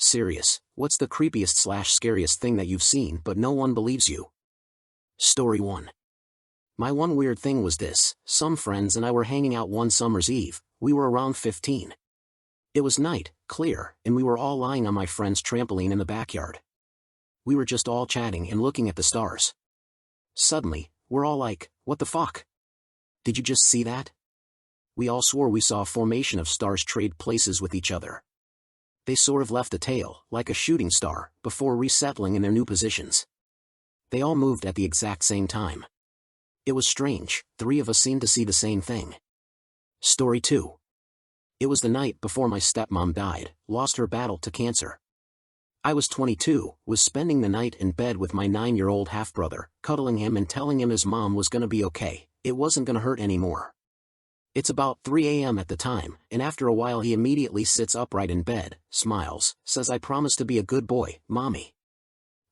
Serious, what's the creepiest/scariest thing that you've seen but no one believes you? Story 1. My one weird thing was this: some friends and I were hanging out one summer's eve. We were around 15. It was night, clear, and we were all lying on my friend's trampoline in the backyard. We were just all chatting and looking at the stars. Suddenly, we're all like, "What the fuck? Did you just see that?" We all swore we saw a formation of stars trade places with each other. They sort of left a tail, like a shooting star, before resettling in their new positions. They all moved at the exact same time. It was strange, 3 of us seemed to see the same thing. Story 2. It was the night before my stepmom died, lost her battle to cancer. I was 22, was spending the night in bed with my 9-year-old half-brother, cuddling him and telling him his mom was gonna be okay, it wasn't gonna hurt anymore. It's about 3 a.m. at the time, and after a while he immediately sits upright in bed, smiles, says, "I promise to be a good boy, Mommy.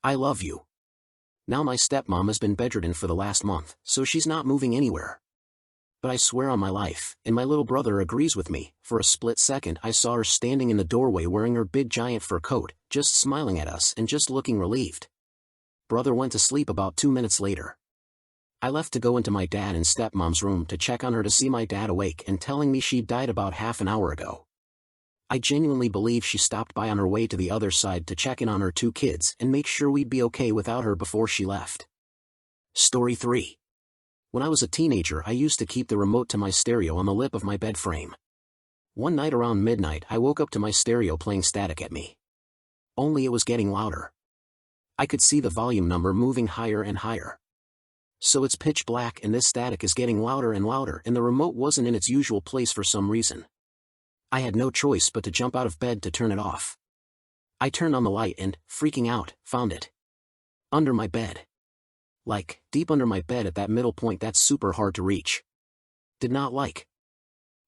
I love you." Now my stepmom has been bedridden for the last month, so she's not moving anywhere. But I swear on my life, and my little brother agrees with me, for a split second I saw her standing in the doorway wearing her big giant fur coat, just smiling at us and just looking relieved. Brother went to sleep about 2 minutes later. I left to go into my dad and stepmom's room to check on her to see my dad awake and telling me she died about half an hour ago. I genuinely believe she stopped by on her way to the other side to check in on her 2 kids and make sure we'd be okay without her before she left. Story 3. When I was a teenager I used to keep the remote to my stereo on the lip of my bed frame. One night around midnight I woke up to my stereo playing static at me. Only it was getting louder. I could see the volume number moving higher and higher. So it's pitch black and this static is getting louder and louder and the remote wasn't in its usual place for some reason. I had no choice but to jump out of bed to turn it off. I turned on the light and, freaking out, found it under my bed. Like, deep under my bed at that middle point that's super hard to reach. Did not like.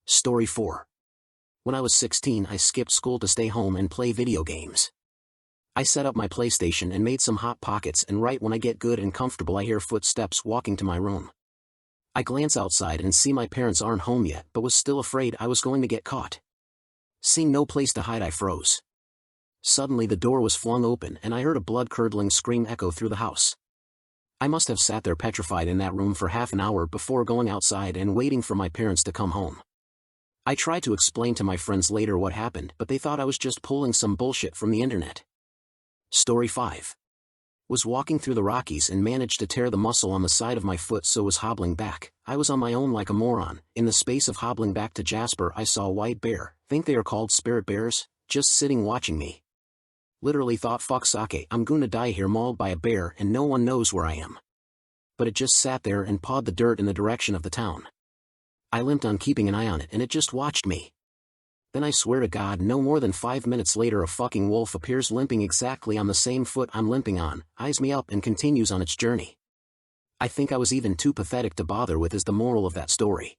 Story 4. When I was 16 I skipped school to stay home and play video games. I set up my PlayStation and made some hot pockets, and right when I get good and comfortable I hear footsteps walking to my room. I glance outside and see my parents aren't home yet but was still afraid I was going to get caught. Seeing no place to hide I froze. Suddenly the door was flung open and I heard a blood-curdling scream echo through the house. I must have sat there petrified in that room for half an hour before going outside and waiting for my parents to come home. I tried to explain to my friends later what happened but they thought I was just pulling some bullshit from the internet. Story 5. Was walking through the Rockies and managed to tear the muscle on the side of my foot, so was hobbling back. I was on my own like a moron. In the space of hobbling back to Jasper I saw a white bear, think they are called spirit bears, just sitting watching me. Literally thought, fuck sake, I'm gonna die here mauled by a bear and no one knows where I am. But it just sat there and pawed the dirt in the direction of the town. I limped on keeping an eye on it and it just watched me. Then I swear to God no more than 5 minutes later a fucking wolf appears limping exactly on the same foot I'm limping on, eyes me up and continues on its journey. I think I was even too pathetic to bother with is the moral of that story.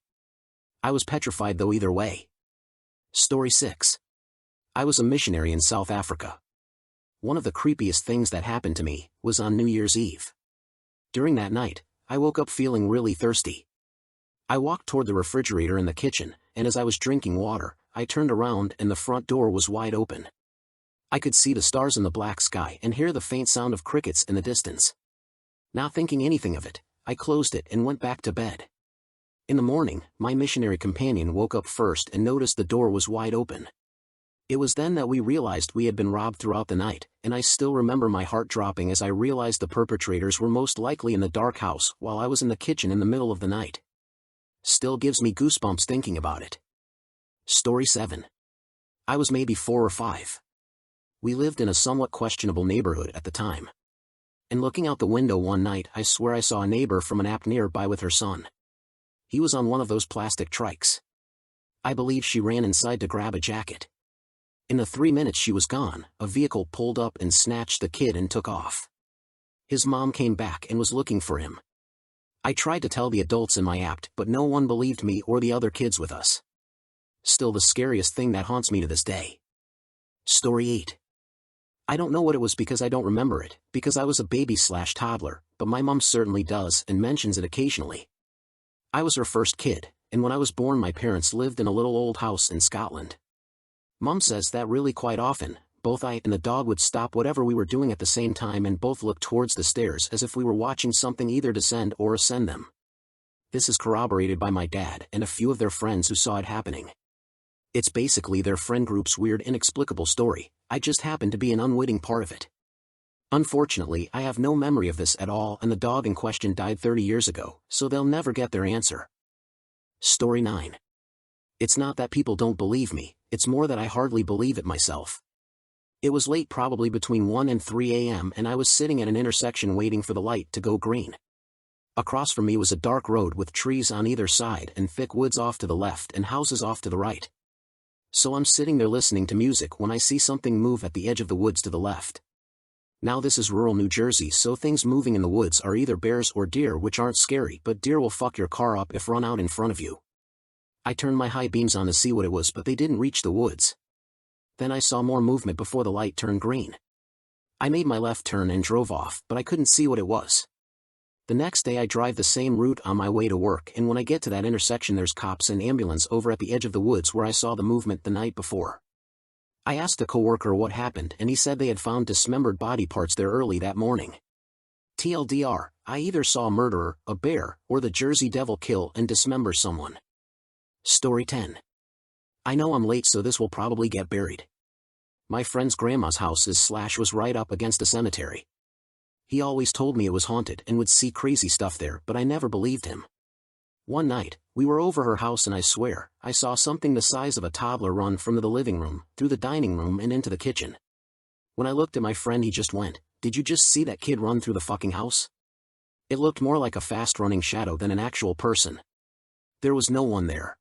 I was petrified though either way. Story 6. I was a missionary in South Africa. One of the creepiest things that happened to me was on New Year's Eve. During that night, I woke up feeling really thirsty. I walked toward the refrigerator in the kitchen, and as I was drinking water, I turned around and the front door was wide open. I could see the stars in the black sky and hear the faint sound of crickets in the distance. Not thinking anything of it, I closed it and went back to bed. In the morning, my missionary companion woke up first and noticed the door was wide open. It was then that we realized we had been robbed throughout the night, and I still remember my heart dropping as I realized the perpetrators were most likely in the dark house while I was in the kitchen in the middle of the night. Still gives me goosebumps thinking about it. Story 7. I was maybe 4 or 5. We lived in a somewhat questionable neighborhood at the time. And looking out the window one night I swear I saw a neighbor from an app nearby with her son. He was on one of those plastic trikes. I believe she ran inside to grab a jacket. In the 3 minutes she was gone, a vehicle pulled up and snatched the kid and took off. His mom came back and was looking for him. I tried to tell the adults in my app but no one believed me or the other kids with us. Still the scariest thing that haunts me to this day. Story 8. I don't know what it was because I don't remember it, because I was a baby/toddler, but my mom certainly does and mentions it occasionally. I was her first kid, and when I was born my parents lived in a little old house in Scotland. Mom says that really quite often, both I and the dog would stop whatever we were doing at the same time and both look towards the stairs as if we were watching something either descend or ascend them. This is corroborated by my dad and a few of their friends who saw it happening. It's basically their friend group's weird inexplicable story. I just happened to be an unwitting part of it. Unfortunately, I have no memory of this at all, and the dog in question died 30 years ago, so they'll never get their answer. Story 9. It's not that people don't believe me, it's more that I hardly believe it myself. It was late, probably between 1 and 3 a.m., and I was sitting at an intersection waiting for the light to go green. Across from me was a dark road with trees on either side and thick woods off to the left and houses off to the right. So I'm sitting there listening to music when I see something move at the edge of the woods to the left. Now this is rural New Jersey, so things moving in the woods are either bears or deer, which aren't scary, but deer will fuck your car up if run out in front of you. I turned my high beams on to see what it was, but they didn't reach the woods. Then I saw more movement before the light turned green. I made my left turn and drove off, but I couldn't see what it was. The next day I drive the same route on my way to work, and when I get to that intersection there's cops and ambulance over at the edge of the woods where I saw the movement the night before. I asked a coworker what happened, and he said they had found dismembered body parts there early that morning. TLDR, I either saw a murderer, a bear, or the Jersey Devil kill and dismember someone. Story 10. I know I'm late, so this will probably get buried. My friend's grandma's house was right up against a cemetery. He always told me it was haunted and would see crazy stuff there, but I never believed him. One night, we were over her house and I swear, I saw something the size of a toddler run from the living room, through the dining room and into the kitchen. When I looked at my friend, he just went, "Did you just see that kid run through the fucking house?" It looked more like a fast-running shadow than an actual person. There was no one there.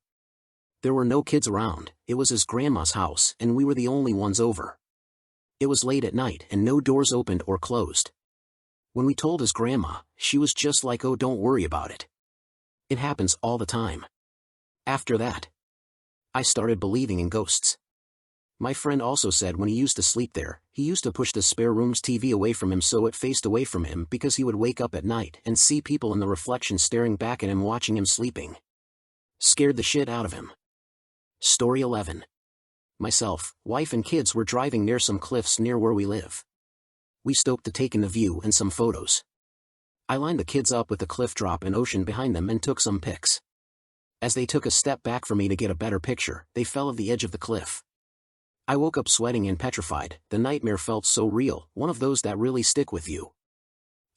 There were no kids around, it was his grandma's house and we were the only ones over. It was late at night and no doors opened or closed. When we told his grandma, she was just like, "Oh, don't worry about it. It happens all the time." After that, I started believing in ghosts. My friend also said when he used to sleep there, he used to push the spare room's TV away from him so it faced away from him, because he would wake up at night and see people in the reflection staring back at him watching him sleeping. Scared the shit out of him. Story 11. Myself, wife and kids were driving near some cliffs near where we live. We stopped to take in the view and some photos. I lined the kids up with the cliff drop and ocean behind them and took some pics. As they took a step back for me to get a better picture, they fell off the edge of the cliff. I woke up sweating and petrified. The nightmare felt so real, one of those that really stick with you.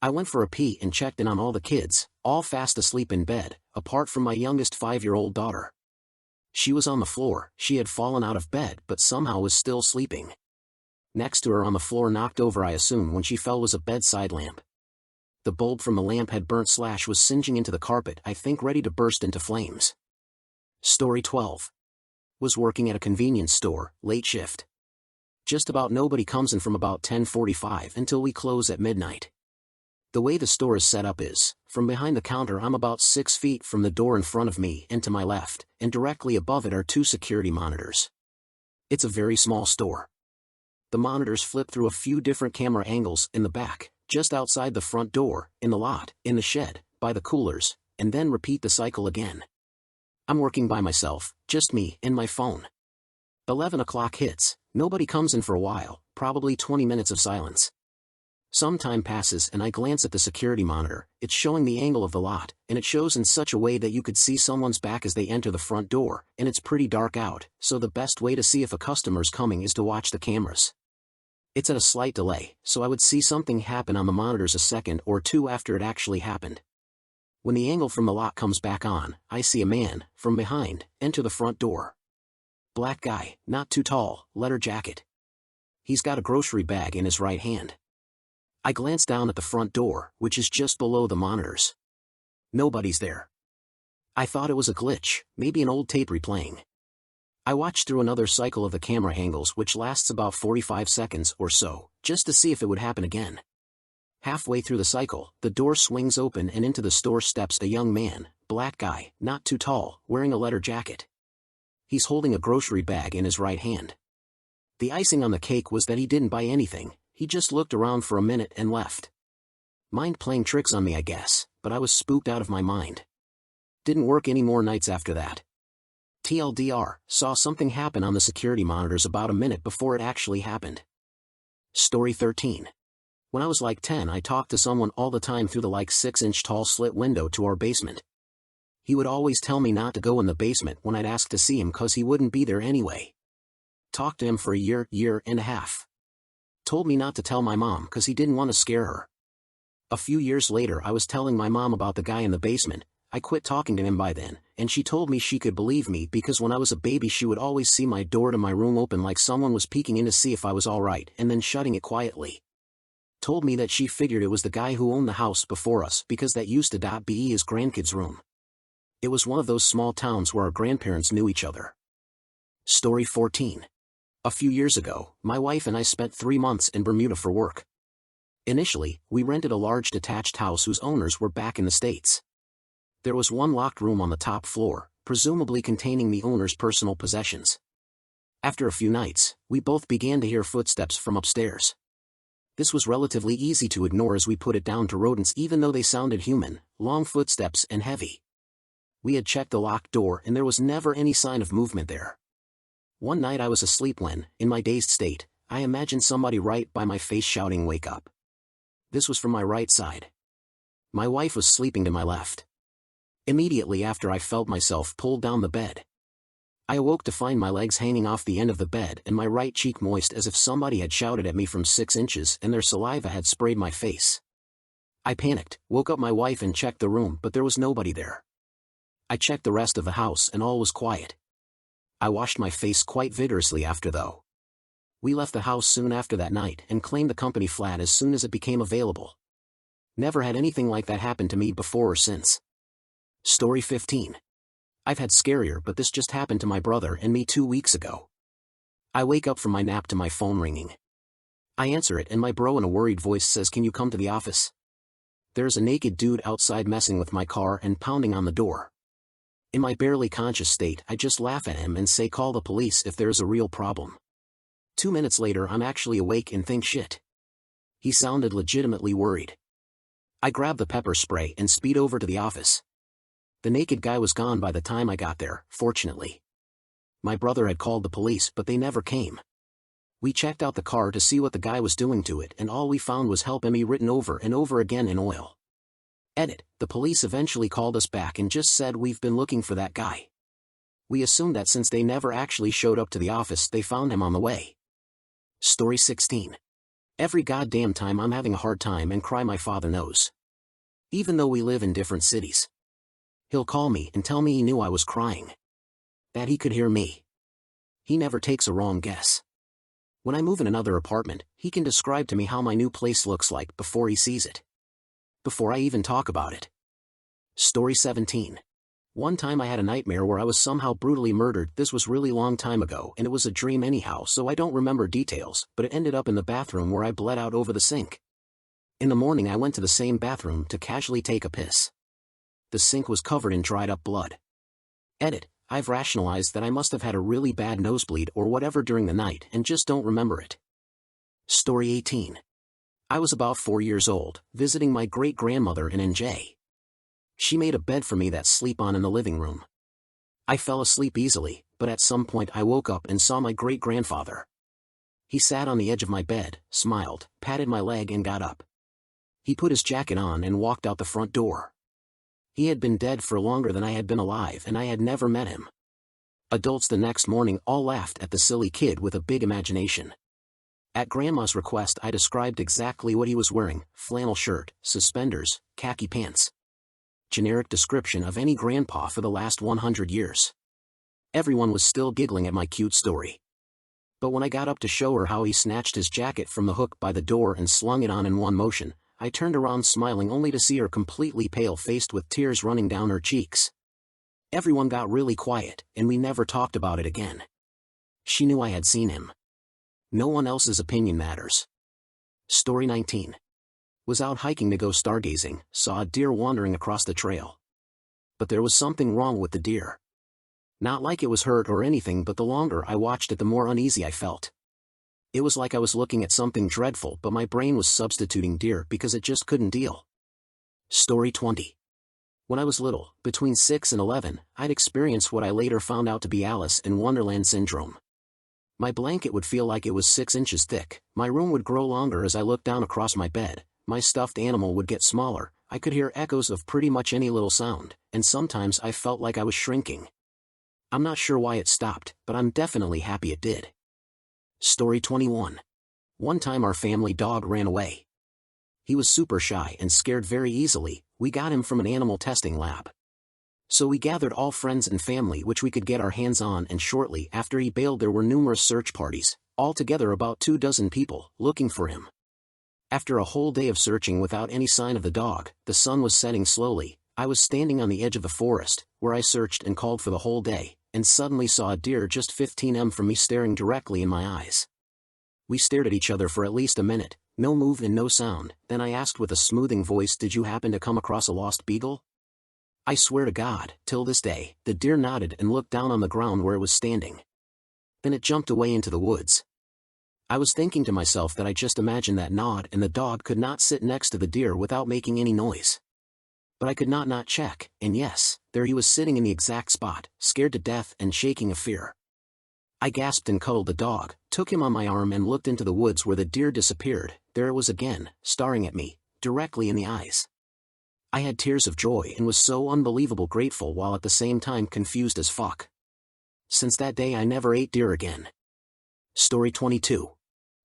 I went for a pee and checked in on all the kids, all fast asleep in bed, apart from my youngest 5-year-old daughter. She was on the floor. She had fallen out of bed but somehow was still sleeping. Next to her on the floor, knocked over I assume when she fell, was a bedside lamp. The bulb from the lamp had burnt / was singeing into the carpet, I think ready to burst into flames. Story 12. Was working at a convenience store, late shift. Just about nobody comes in from about 10:45 until we close at midnight. The way the store is set up is, from behind the counter I'm about 6 feet from the door in front of me and to my left, and directly above it are 2 security monitors. It's a very small store. The monitors flip through a few different camera angles in the back, just outside the front door, in the lot, in the shed, by the coolers, and then repeat the cycle again. I'm working by myself, just me and my phone. 11 o'clock hits, nobody comes in for a while, probably 20 minutes of silence. Some time passes and I glance at the security monitor. It's showing the angle of the lot, and it shows in such a way that you could see someone's back as they enter the front door, and it's pretty dark out, so the best way to see if a customer's coming is to watch the cameras. It's at a slight delay, so I would see something happen on the monitors a second or two after it actually happened. When the angle from the lot comes back on, I see a man, from behind, enter the front door. Black guy, not too tall, leather jacket. He's got a grocery bag in his right hand. I glance down at the front door, which is just below the monitors. Nobody's there. I thought it was a glitch, maybe an old tape replaying. I watched through another cycle of the camera angles, which lasts about 45 seconds or so, just to see if it would happen again. Halfway through the cycle, the door swings open and into the store steps a young man, black guy, not too tall, wearing a leather jacket. He's holding a grocery bag in his right hand. The icing on the cake was that he didn't buy anything, he just looked around for a minute and left. Mind playing tricks on me, I guess, but I was spooked out of my mind. Didn't work any more nights after that. TLDR, saw something happen on the security monitors about a minute before it actually happened. Story 13. When I was like 10, I talked to someone all the time through the like 6-inch tall slit window to our basement. He would always tell me not to go in the basement when I'd ask to see him cause he wouldn't be there anyway. Talked to him for a year and a half. Told me not to tell my mom cause he didn't want to scare her. A few years later I was telling my mom about the guy in the basement. I quit talking to him by then, and she told me she could believe me because when I was a baby she would always see my door to my room open like someone was peeking in to see if I was alright and then shutting it quietly. Told me that she figured it was the guy who owned the house before us because that used to be his grandkids' room. It was one of those small towns where our grandparents knew each other. Story 14. A few years ago, my wife and I spent 3 months in Bermuda for work. Initially, we rented a large detached house whose owners were back in the States. There was one locked room on the top floor, presumably containing the owner's personal possessions. After a few nights, we both began to hear footsteps from upstairs. This was relatively easy to ignore as we put it down to rodents even though they sounded human, long footsteps and heavy. We had checked the locked door and there was never any sign of movement there. One night I was asleep when, in my dazed state, I imagined somebody right by my face shouting "Wake up." This was from my right side. My wife was sleeping to my left. Immediately after I felt myself pulled down the bed. I awoke to find my legs hanging off the end of the bed and my right cheek moist as if somebody had shouted at me from 6 inches and their saliva had sprayed my face. I panicked, woke up my wife and checked the room but there was nobody there. I checked the rest of the house and all was quiet. I washed my face quite vigorously after though. We left the house soon after that night and claimed the company flat as soon as it became available. Never had anything like that happen to me before or since. Story 15. I've had scarier but this just happened to my brother and me 2 weeks ago. I wake up from my nap to my phone ringing. I answer it and my bro in a worried voice says, "Can you come to the office? There's a naked dude outside messing with my car and pounding on the door." In my barely conscious state I just laugh at him and say call the police if there's a real problem. 2 minutes later I'm actually awake and think shit. He sounded legitimately worried. I grab the pepper spray and speed over to the office. The naked guy was gone by the time I got there, fortunately. My brother had called the police but they never came. We checked out the car to see what the guy was doing to it and all we found was "Help me" written over and over again in oil. Edit, the police eventually called us back and just said we've been looking for that guy. We assumed that since they never actually showed up to the office they found him on the way. Story 16. Every goddamn time I'm having a hard time and cry my father knows. Even though we live in different cities. He'll call me and tell me he knew I was crying. That he could hear me. He never takes a wrong guess. When I move in another apartment, he can describe to me how my new place looks like before he sees it. Before I even talk about it. Story 17. One time I had a nightmare where I was somehow brutally murdered. This was really long time ago and it was a dream anyhow so I don't remember details, but it ended up in the bathroom where I bled out over the sink. In the morning I went to the same bathroom to casually take a piss. The sink was covered in dried up blood. Edit, I've rationalized that I must have had a really bad nosebleed or whatever during the night and just don't remember it. Story 18. I was about 4 years old, visiting my great-grandmother in NJ. She made a bed for me that sleep on in the living room. I fell asleep easily, but at some point I woke up and saw my great-grandfather. He sat on the edge of my bed, smiled, patted my leg and got up. He put his jacket on and walked out the front door. He had been dead for longer than I had been alive and I had never met him. Adults the next morning all laughed at the silly kid with a big imagination. At Grandma's request I described exactly what he was wearing: flannel shirt, suspenders, khaki pants. Generic description of any grandpa for the last 100 years. Everyone was still giggling at my cute story. But when I got up to show her how he snatched his jacket from the hook by the door and slung it on in one motion, I turned around smiling only to see her completely pale-faced with tears running down her cheeks. Everyone got really quiet, and we never talked about it again. She knew I had seen him. No one else's opinion matters. Story 19. Was out hiking to go stargazing, saw a deer wandering across the trail. But there was something wrong with the deer. Not like it was hurt or anything, but the longer I watched it the more uneasy I felt. It was like I was looking at something dreadful but my brain was substituting deer because it just couldn't deal. Story 20. When I was little, between 6 and 11, I'd experienced what I later found out to be Alice in Wonderland syndrome. My blanket would feel like it was 6 inches thick, my room would grow longer as I looked down across my bed, my stuffed animal would get smaller, I could hear echoes of pretty much any little sound, and sometimes I felt like I was shrinking. I'm not sure why it stopped, but I'm definitely happy it did. Story 21. One time our family dog ran away. He was super shy and scared very easily. We got him from an animal testing lab. So we gathered all friends and family which we could get our hands on, and shortly after he bailed there were numerous search parties, altogether about 24 people, looking for him. After a whole day of searching without any sign of the dog, the sun was setting slowly. I was standing on the edge of the forest, where I searched and called for the whole day, and suddenly saw a deer just 15 m from me staring directly in my eyes. We stared at each other for at least a minute, no move and no sound, then I asked with a smoothing voice, "Did you happen to come across a lost beagle?" I swear to God, till this day, the deer nodded and looked down on the ground where it was standing. Then it jumped away into the woods. I was thinking to myself that I just imagined that nod, and the dog could not sit next to the deer without making any noise. But I could not check, and yes, there he was sitting in the exact spot, scared to death and shaking of fear. I gasped and cuddled the dog, took him on my arm and looked into the woods where the deer disappeared. There it was again, staring at me, directly in the eyes. I had tears of joy and was so unbelievable grateful while at the same time confused as fuck. Since that day I never ate deer again. Story 22.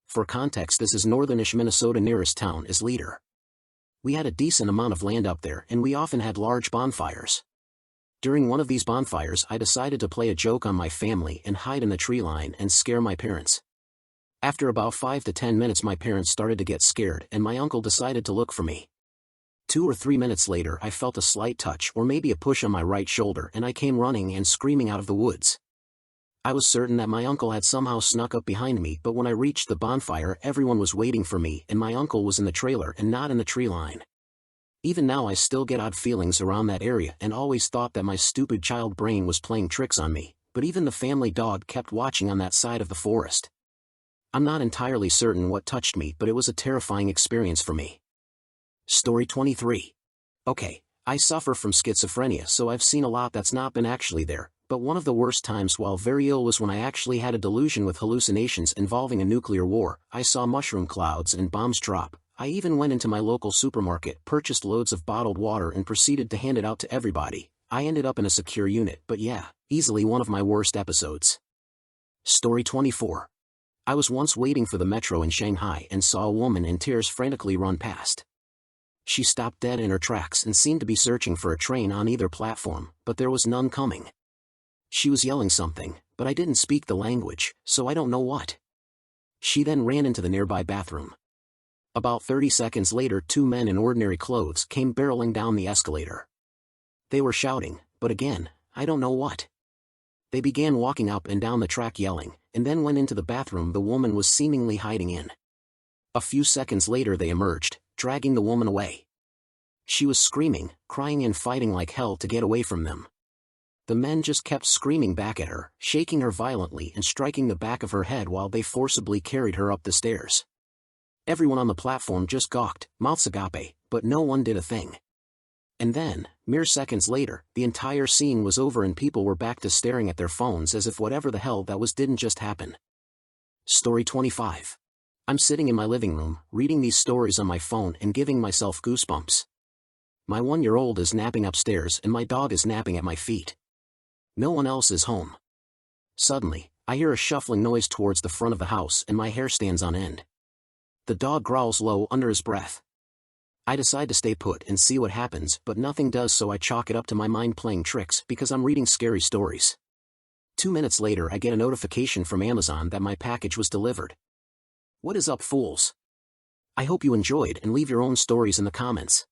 For context, this is northernish Minnesota, nearest town is Leader. We had a decent amount of land up there and we often had large bonfires. During one of these bonfires I decided to play a joke on my family and hide in the tree line and scare my parents. After about 5 to 10 minutes my parents started to get scared and my uncle decided to look for me. 2 or 3 minutes later I felt a slight touch or maybe a push on my right shoulder and I came running and screaming out of the woods. I was certain that my uncle had somehow snuck up behind me, but when I reached the bonfire everyone was waiting for me and my uncle was in the trailer and not in the tree line. Even now I still get odd feelings around that area and always thought that my stupid child brain was playing tricks on me, but even the family dog kept watching on that side of the forest. I'm not entirely certain what touched me, but it was a terrifying experience for me. Story 23. Okay, I suffer from schizophrenia, so I've seen a lot that's not been actually there, but one of the worst times while very ill was when I actually had a delusion with hallucinations involving a nuclear war. I saw mushroom clouds and bombs drop. I even went into my local supermarket, purchased loads of bottled water and proceeded to hand it out to everybody. I ended up in a secure unit, but yeah, easily one of my worst episodes. Story 24. I was once waiting for the metro in Shanghai and saw a woman in tears frantically run past. She stopped dead in her tracks and seemed to be searching for a train on either platform, but there was none coming. She was yelling something, but I didn't speak the language, so I don't know what. She then ran into the nearby bathroom. About 30 seconds later 2 men in ordinary clothes came barreling down the escalator. They were shouting, but again, I don't know what. They began walking up and down the track yelling, and then went into the bathroom the woman was seemingly hiding in. A few seconds later they emerged, dragging the woman away. She was screaming, crying and fighting like hell to get away from them. The men just kept screaming back at her, shaking her violently and striking the back of her head while they forcibly carried her up the stairs. Everyone on the platform just gawked, mouths agape, but no one did a thing. And then, mere seconds later, the entire scene was over and people were back to staring at their phones as if whatever the hell that was didn't just happen. Story 25. I'm sitting in my living room, reading these stories on my phone and giving myself goosebumps. My 1-year-old is napping upstairs and my dog is napping at my feet. No one else is home. Suddenly, I hear a shuffling noise towards the front of the house and my hair stands on end. The dog growls low under his breath. I decide to stay put and see what happens, but nothing does, so I chalk it up to my mind playing tricks because I'm reading scary stories. 2 minutes later I get a notification from Amazon that my package was delivered. What is up, fools? I hope you enjoyed and leave your own stories in the comments.